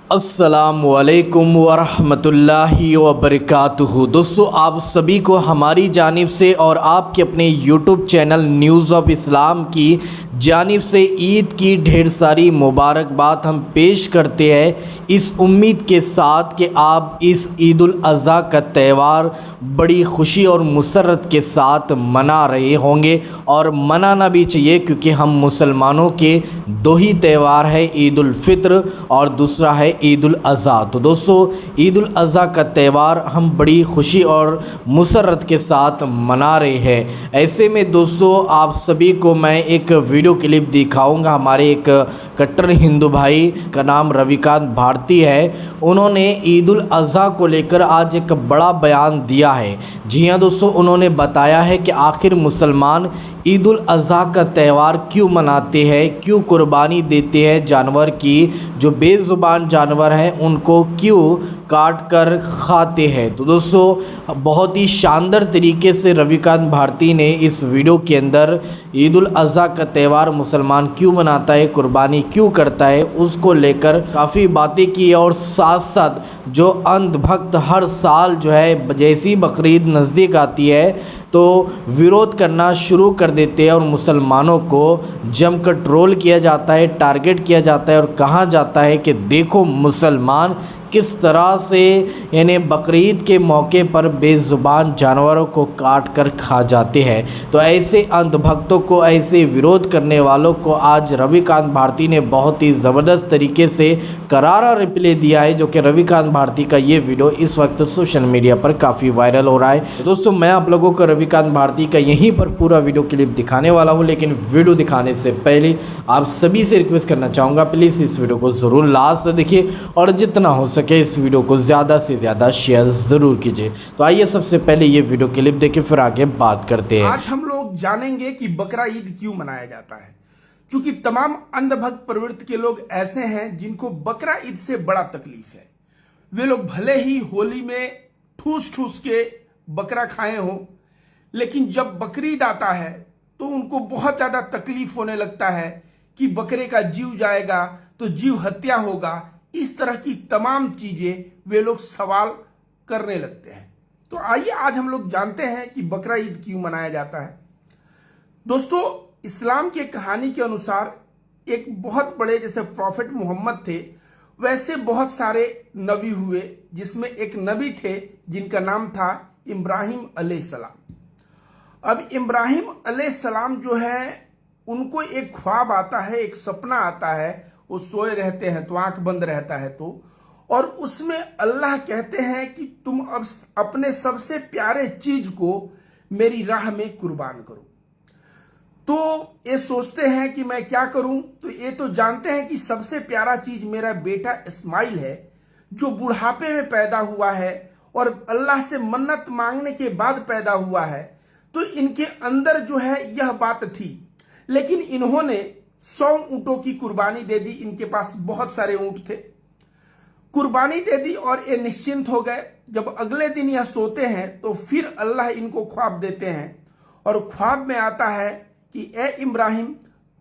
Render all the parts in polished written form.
अस्सलामुअलैकुम वरहमतुल्लाहि वबरकातुहू। दोस्तों, आप सभी को हमारी जानिब से और आपके अपने YouTube channel news of Islam की जानिब से ईद की ढेर सारी मुबारकबाद हम पेश करते हैं, इस उम्मीद के साथ कि आप इस ईद उल अज़हा का त्यौहार बड़ी खुशी और मुसर्रत के साथ मना रहे होंगे और मनाना भी चाहिए, क्योंकि हम मुसलमानों के दो ही त्यौहार है, ईद उल फित्र और दूसरा है ईद उल अज़हा। तो दोस्तों, ईद उल अज़हा का त्यौहार हम बड़ी खुशी और मुसर्रत के साथ मना रहे हैं। ऐसे में दोस्तों, आप सभी को मैं एक वीडियो क्लिप दिखाऊंगा। हमारे एक कट्टर हिंदू भाई का नाम रविकांत भारती है, उन्होंने ईद उल अज़हा को लेकर आज एक बड़ा बयान दिया है। जी हाँ दोस्तों, उन्होंने बताया है कि आखिर मुसलमान ईद उल अज़हा का त्यौहार क्यों मनाते हैं, क्यों कुर्बानी देते हैं, जानवर की जो बेज़ुबान जानवर हैं उनको क्यों काट कर खाते हैं। तो दोस्तों, बहुत ही शानदार तरीके से रविकांत भारती ने इस वीडियो के अंदर ईद उल अज़हा का त्यौहार मुसलमान क्यों मनाता है, कुर्बानी क्यों करता है, उसको लेकर काफ़ी बातें की और साथ साथ जो अंधभक्त हर साल जो है जैसी बकरीद नज़दीक आती है तो विरोध करना शुरू कर देते हैं और मुसलमानों को जमकर ट्रोल किया जाता है, टारगेट किया जाता है और कहा जाता है कि देखो मुसलमान किस तरह से यानी बकरीद के मौके पर बेज़ुबान जानवरों को काट कर खा जाते हैं। तो ऐसे अंधभक्तों को, ऐसे विरोध करने वालों को आज रविकांत भारती ने बहुत ही ज़बरदस्त तरीके से करारा रिप्लाई दिया है, जो कि रविकांत भारती का ये वीडियो इस वक्त सोशल मीडिया पर काफ़ी वायरल हो रहा है। दोस्तों, मैं आप लोगों को रविकांत भारती का यहीं पर पूरा वीडियो क्लिप दिखाने वाला हूँ, लेकिन वीडियो दिखाने से पहले आप सभी से रिक्वेस्ट करना चाहूँगा, प्लीज़ इस वीडियो को ज़रूर लास्ट देखिए और जितना हो सके इस वीडियो को ज़्यादा से ज़्यादा शेयर ज़रूर कीजिए। तो आइए सबसे पहले ये वीडियो क्लिप देखें, फिर आगे बात करते हैं। आज हम लोग जानेंगे कि बकरा ईद क्यों मनाया जाता है। क्योंकि तमाम अंधभक्त प्रवृत्ति के लोग ऐसे हैं जिनको बकरा ईद से बड़ा तकलीफ है। वे लोग भले ही होली में ठूस ठूस के बकरा खाए हो, लेकिन जब बकरीद आता है तो उनको बहुत ज्यादा तकलीफ होने लगता है कि बकरे का जीव जाएगा तो जीव हत्या होगा। इस तरह की तमाम चीजें वे लोग सवाल करने लगते हैं। तो आइए आज हम लोग जानते हैं कि बकरा ईद क्यों मनाया जाता है। दोस्तों, इस्लाम के कहानी के अनुसार एक बहुत बड़े जैसे प्रॉफिट मोहम्मद थे, वैसे बहुत सारे नबी हुए, जिसमें एक नबी थे जिनका नाम था इब्राहिम अलैहिस्सलाम। अब इब्राहिम अलैहिस्सलाम जो है, उनको एक ख्वाब आता है, एक सपना आता है। वो सोए रहते हैं तो आंख बंद रहता है और उसमें अल्लाह कहते हैं कि तुम अब अपने सबसे प्यारे चीज को मेरी राह में कुर्बान करो। तो ये सोचते हैं कि मैं क्या करूं, तो ये तो जानते हैं कि सबसे प्यारा चीज मेरा बेटा इस्माइल है, जो बुढ़ापे में पैदा हुआ है और अल्लाह से मन्नत मांगने के बाद पैदा हुआ है। तो इनके अंदर जो है यह बात थी, लेकिन इन्होंने 100 ऊंटों की कुर्बानी दे दी। इनके पास बहुत सारे ऊंट थे, कुर्बानी दे दी और ये निश्चिंत हो गए। जब अगले दिन यह सोते हैं तो फिर अल्लाह इनको ख्वाब देते हैं और ख्वाब में आता है कि ए इब्राहिम,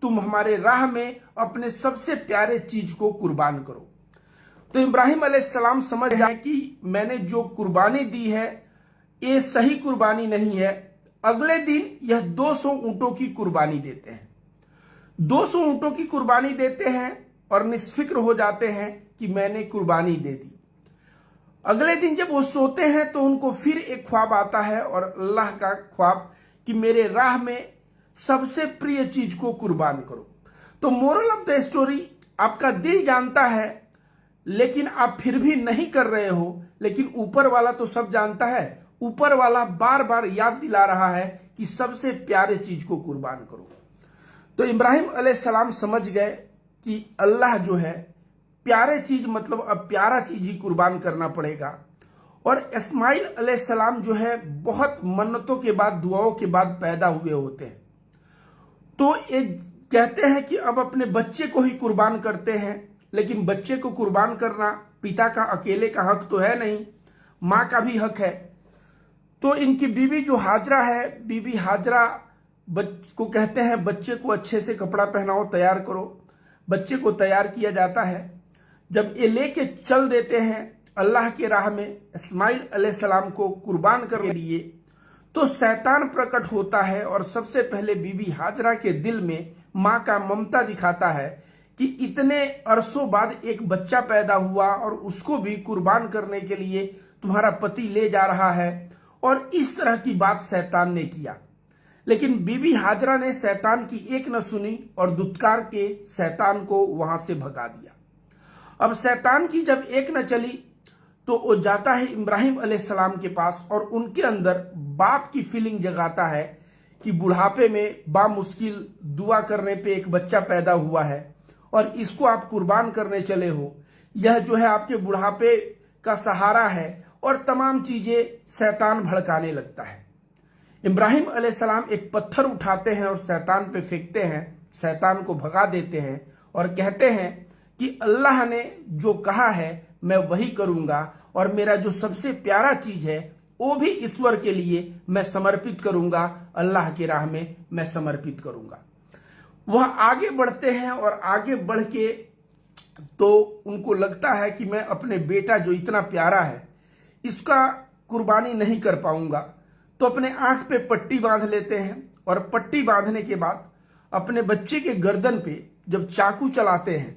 तुम हमारे राह में अपने सबसे प्यारे चीज को कुर्बान करो। तो इब्राहिम अलैहिस्सलाम समझ जाए कि मैंने जो कुर्बानी दी है ये सही कुर्बानी नहीं है। अगले दिन यह 200 ऊंटों की कुर्बानी देते हैं। 200 ऊंटों की कुर्बानी देते हैं और निस्फिक्र हो जाते हैं कि मैंने कुर्बानी दे दी। अगले दिन जब वो सोते हैं तो उनको फिर एक ख्वाब आता है और अल्लाह का ख्वाब कि मेरे राह में सबसे प्रिय चीज को कुर्बान करो। तो मोरल ऑफ द स्टोरी, आपका दिल जानता है लेकिन आप फिर भी नहीं कर रहे हो, लेकिन ऊपर वाला तो सब जानता है। ऊपर वाला बार बार याद दिला रहा है कि सबसे प्यारे चीज को कुर्बान करो। तो इब्राहिम अलैहिस्सलाम समझ गए कि अल्लाह जो है प्यारे चीज, मतलब अब प्यारा चीज ही कुर्बान करना पड़ेगा। और इस्माइल अलैहिस्सलाम जो है बहुत मन्नतों के बाद, दुआओं के बाद पैदा हुए होते हैं। तो ये कहते हैं कि अब अपने बच्चे को ही कुर्बान करते हैं, लेकिन बच्चे को कुर्बान करना पिता का अकेले का हक तो है नहीं, माँ का भी हक है। तो इनकी बीवी जो हाजरा है, बीबी हाजरा को कहते हैं बच्चे को अच्छे से कपड़ा पहनाओ, तैयार करो। बच्चे को तैयार किया जाता है। जब ये लेके चल देते हैं अल्लाह के राह में इस्माइल अलैहिस्सलाम को कुर्बान करने के लिए, तो शैतान प्रकट होता है और सबसे पहले बीबी हाजरा के दिल में माँ का ममता दिखाता है कि इतने अरसों बाद एक बच्चा पैदा हुआ और उसको भी कुर्बान करने के लिए तुम्हारा पति ले जा रहा है, और इस तरह की बात शैतान ने किया। लेकिन बीबी हाजरा ने शैतान की एक न सुनी और दुत्कार के शैतान को वहां से भगा दिया। अब शैतान की जब एक न चली तो वो जाता है इब्राहिम अलैहिस्सलाम के पास और उनके अंदर बाप की फीलिंग जगाता है कि बुढ़ापे में बामुश्किल दुआ करने पे एक बच्चा पैदा हुआ है और इसको आप कुर्बान करने चले हो, यह जो है आपके बुढ़ापे का सहारा है, और तमाम चीजें शैतान भड़काने लगता है। इब्राहिम अलैहिस्सलाम एक पत्थर उठाते हैं और शैतान पे फेंकते हैं, शैतान को भगा देते हैं और कहते हैं कि अल्लाह ने जो कहा है मैं वही करूंगा, और मेरा जो सबसे प्यारा चीज है वो भी ईश्वर के लिए मैं समर्पित करूंगा, अल्लाह की राह में मैं समर्पित करूंगा। वह आगे बढ़ते हैं और आगे बढ़ के तो उनको लगता है कि मैं अपने बेटा जो इतना प्यारा है इसका कुर्बानी नहीं कर पाऊंगा, तो अपने आंख पे पट्टी बांध लेते हैं और पट्टी बांधने के बाद अपने बच्चे के गर्दन पे जब चाकू चलाते हैं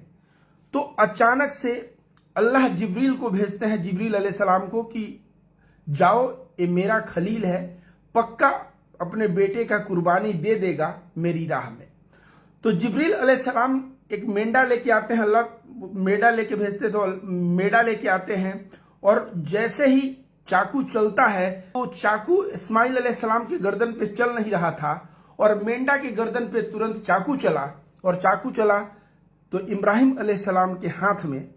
तो अचानक से अल्लाह जिब्रील को भेजते हैं, जिब्रील अलैहिस्सलाम को, कि जाओ ये मेरा खलील है, पक्का अपने बेटे का कुर्बानी दे देगा मेरी राह में। तो जिब्रील अलैहिस्सलाम एक मेंढा लेके आते हैं, अल्लाह मेंढा लेके भेजते तो मेंढा लेके आते हैं, और जैसे ही चाकू चलता है तो चाकू इस्माइल अलैहिस्सलाम के गर्दन पे चल नहीं रहा था और मेंढा के गर्दन पे तुरंत चाकू चला, और चाकू चला तो इब्राहिम अलैहिस्सलाम के हाथ में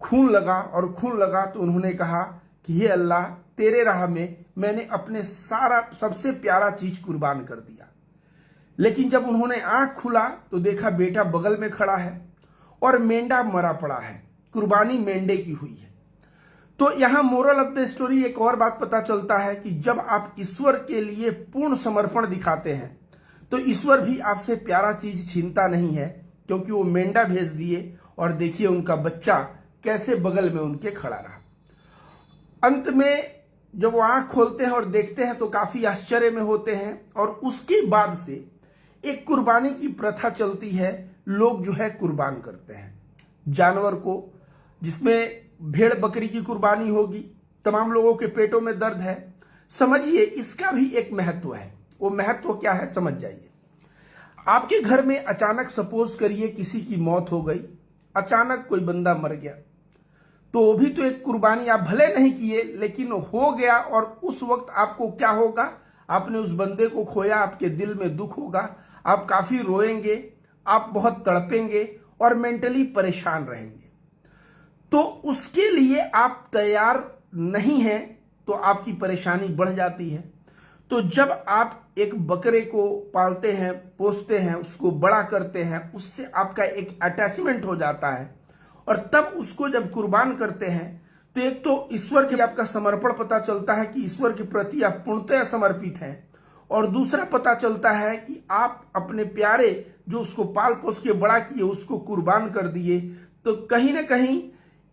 खून लगा, और खून लगा तो उन्होंने कहा कि हे अल्लाह, तेरे राह में मैंने अपने सारा सबसे प्यारा चीज कुर्बान कर दिया। लेकिन जब उन्होंने आंख खुला तो देखा बेटा बगल में खड़ा है और मेंढा मरा पड़ा है, कुर्बानी मेंढे की हुई है। तो यहां मोरल ऑफ द स्टोरी एक और बात पता चलता है कि जब आप ईश्वर के लिए पूर्ण समर्पण दिखाते हैं तो ईश्वर भी आपसे प्यारा चीज छीनता नहीं है, क्योंकि वो मेंढा भेज दिए और देखिए उनका बच्चा कैसे बगल में उनके खड़ा रहा। अंत में जब वो आंख खोलते हैं और देखते हैं तो काफी आश्चर्य में होते हैं, और उसके बाद से एक कुर्बानी की प्रथा चलती है, लोग जो है कुर्बान करते हैं जानवर को, जिसमें भेड़ बकरी की कुर्बानी होगी। तमाम लोगों के पेटों में दर्द है, समझिए इसका भी एक महत्व है। वो महत्व क्या है समझ जाइए। आपके घर में अचानक सपोज करिए किसी की मौत हो गई, अचानक कोई बंदा मर गया, तो वो भी तो एक कुर्बानी आप भले नहीं किए लेकिन हो गया, और उस वक्त आपको क्या होगा, आपने उस बंदे को खोया, आपके दिल में दुख होगा, आप काफी रोएंगे, आप बहुत तड़पेंगे और मेंटली परेशान रहेंगे। तो उसके लिए आप तैयार नहीं हैं तो आपकी परेशानी बढ़ जाती है। तो जब आप एक बकरे को पालते हैं, पोसते हैं, उसको बड़ा करते हैं, उससे आपका एक अटैचमेंट हो जाता है, और तब उसको जब कुर्बान करते हैं तो एक तो ईश्वर के आपका समर्पण पता चलता है कि ईश्वर के प्रति आप पूर्णतः समर्पित हैं, और दूसरा पता चलता है कि आप अपने प्यारे जो उसको पाल पोस के बड़ा किए उसको कुर्बान कर दिए। तो कहीं ना कहीं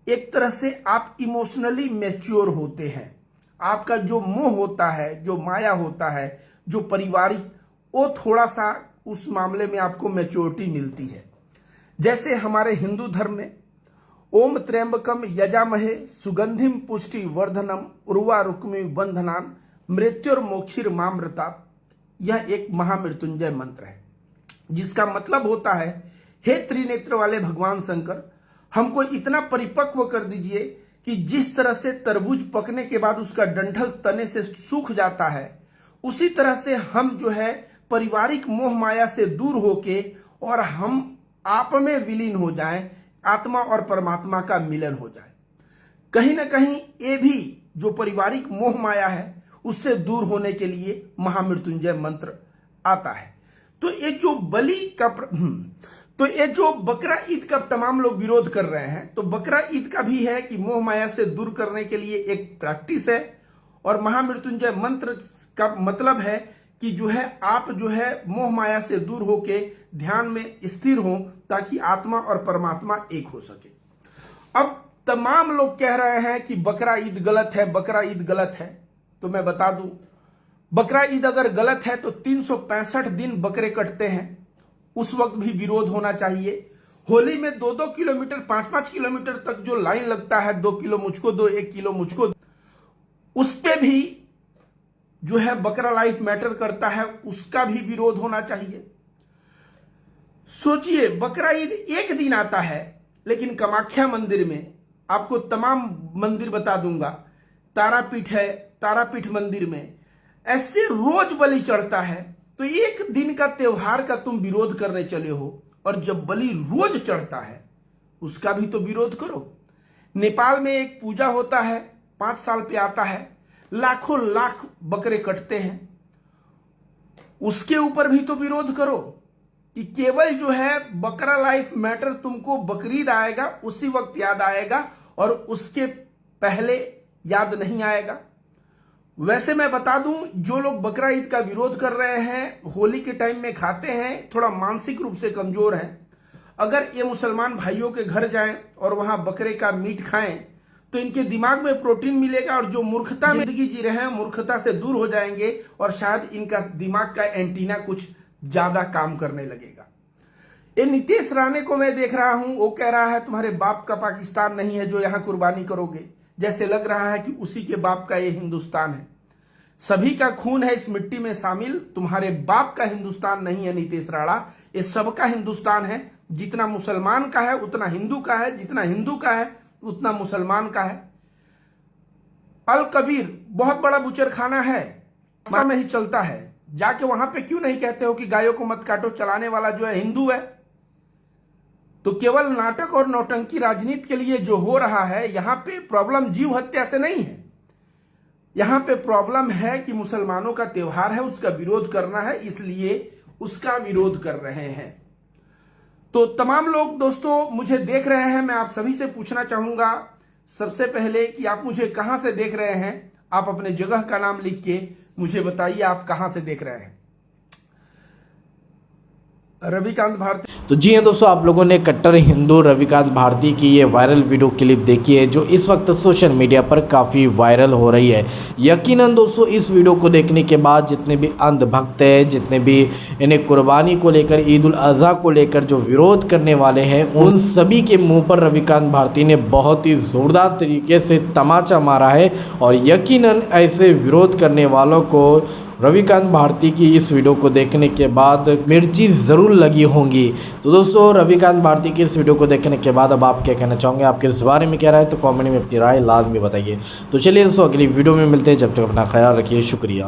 एक तरह से आप इमोशनली मैच्योर होते हैं। आपका जो मोह होता है, जो माया होता है, जो पारिवारिक, वो थोड़ा सा उस मामले में आपको मैच्योरिटी मिलती है। जैसे हमारे हिंदू धर्म में ओम त्र्यंबकम यजामहे सुगंधिम पुष्टि वर्धनम उर्वा रुक्मि बंधनान मृत्युर्मोक्षिर मामृता, यह एक महामृत्युंजय मंत्र है, जिसका मतलब होता है, हे त्रिनेत्र वाले भगवान शंकर, हमको इतना परिपक्व कर दीजिए कि जिस तरह से तरबूज पकने के बाद उसका डंठल तने से सूख जाता है, उसी तरह से हम जो है पारिवारिक मोह माया से दूर होके और हम आप में विलीन हो जाएं, आत्मा और परमात्मा का मिलन हो जाए। कहीं ना कहीं ये भी जो पारिवारिक मोह माया है उससे दूर होने के लिए महामृत्युंजय मंत्र आता है। तो ये जो तो ये जो बकरा ईद का तमाम लोग विरोध कर रहे हैं, तो बकरा ईद का भी है कि मोह माया से दूर करने के लिए एक प्रैक्टिस है, और महामृत्युंजय मंत्र का मतलब है कि जो है आप जो है मोह माया से दूर होके ध्यान में स्थिर हो, ताकि आत्मा और परमात्मा एक हो सके। अब तमाम लोग कह रहे हैं कि बकरा ईद गलत है, बकरा ईद गलत है। तो मैं बता दूं, बकरा ईद अगर गलत है तो 365 दिन बकरे कटते हैं, उस वक्त भी विरोध होना चाहिए। होली में 2-2 किलोमीटर 5-5 किलोमीटर तक जो लाइन लगता है, 2 किलो मुझको दो, 1 किलो मुझको दो, उस पे भी जो है बकरा लाइफ मैटर करता है, उसका भी विरोध होना चाहिए। सोचिए, बकरा ईद एक दिन आता है, लेकिन कामाख्या मंदिर में आपको तमाम मंदिर बता दूंगा, तारापीठ है, तारापीठ मंदिर में ऐसे रोज बलि चढ़ता है। तो एक दिन का त्योहार का तुम विरोध करने चले हो, और जब बलि रोज चढ़ता है उसका भी तो विरोध करो। नेपाल में एक पूजा होता है, 5 साल पे आता है, लाखों लाख बकरे कटते हैं, उसके ऊपर भी तो विरोध करो कि केवल जो है बकरा लाइफ मैटर तुमको बकरीद आएगा उसी वक्त याद आएगा और उसके पहले याद नहीं आएगा। वैसे मैं बता दूं, जो लोग बकरा ईद का विरोध कर रहे हैं, होली के टाइम में खाते हैं, थोड़ा मानसिक रूप से कमजोर हैं। अगर ये मुसलमान भाइयों के घर जाएं और वहां बकरे का मीट खाएं तो इनके दिमाग में प्रोटीन मिलेगा, और जो मूर्खता में जिंदगी जी रहे हैं मूर्खता से दूर हो जाएंगे, और शायद इनका दिमाग का एंटीना कुछ ज्यादा काम करने लगेगा। ये नीतीश राणे को मैं देख रहा हूं, वो कह रहा है तुम्हारे बाप का पाकिस्तान नहीं है जो यहां कुर्बानी करोगे। जैसे लग रहा है कि उसी के बाप का ये हिंदुस्तान है। सभी का खून है इस मिट्टी में शामिल, तुम्हारे बाप का हिंदुस्तान नहीं है नीतीश राणा, ये सबका हिंदुस्तान है। जितना मुसलमान का है उतना हिंदू का है, जितना हिंदू का है उतना मुसलमान का है। अल कबीर बहुत बड़ा बुचरखाना है, में ही चलता है। जाके वहां पे क्यों नहीं कहते हो कि गायों को मत काटो, चलाने वाला जो है हिंदू है? तो केवल नाटक और नौटंकी राजनीति के लिए जो हो रहा है, यहां पे प्रॉब्लम जीव हत्या से नहीं है। यहां पे प्रॉब्लम है कि मुसलमानों का त्योहार है, उसका विरोध करना है, इसलिए उसका विरोध कर रहे हैं। तो तमाम लोग दोस्तों मुझे देख रहे हैं, मैं आप सभी से पूछना चाहूंगा सबसे पहले कि आप मुझे कहां से देख रहे हैं। आप अपने जगह का नाम लिख के मुझे बताइए आप कहां से देख रहे हैं। रविकांत भारती। तो जी हाँ दोस्तों, आप लोगों ने कट्टर हिंदू रविकांत भारती की ये वायरल वीडियो क्लिप देखी है, जो इस वक्त सोशल मीडिया पर काफ़ी वायरल हो रही है। यकीनन दोस्तों, इस वीडियो को देखने के बाद जितने भी अंधभक्त हैं, जितने भी इन्हें कुर्बानी को लेकर, ईद उल अजहा को लेकर जो विरोध करने वाले हैं, उन सभी के मुंह पर रविकांत भारती ने बहुत ही ज़ोरदार तरीके से तमाचा मारा है। और यकीनन ऐसे विरोध करने वालों को रविकांत भारती की इस वीडियो को देखने के बाद मिर्ची ज़रूर लगी होंगी। तो दोस्तों, रविकांत भारती की इस वीडियो को देखने के बाद अब आप क्या कहना चाहोगे, आपके इस बारे में क्या राय है, तो कमेंट में अपनी राय लाजमी बताइए। तो चलिए दोस्तों, अगली वीडियो में मिलते हैं, जब तक अपना ख्याल रखिए, शुक्रिया।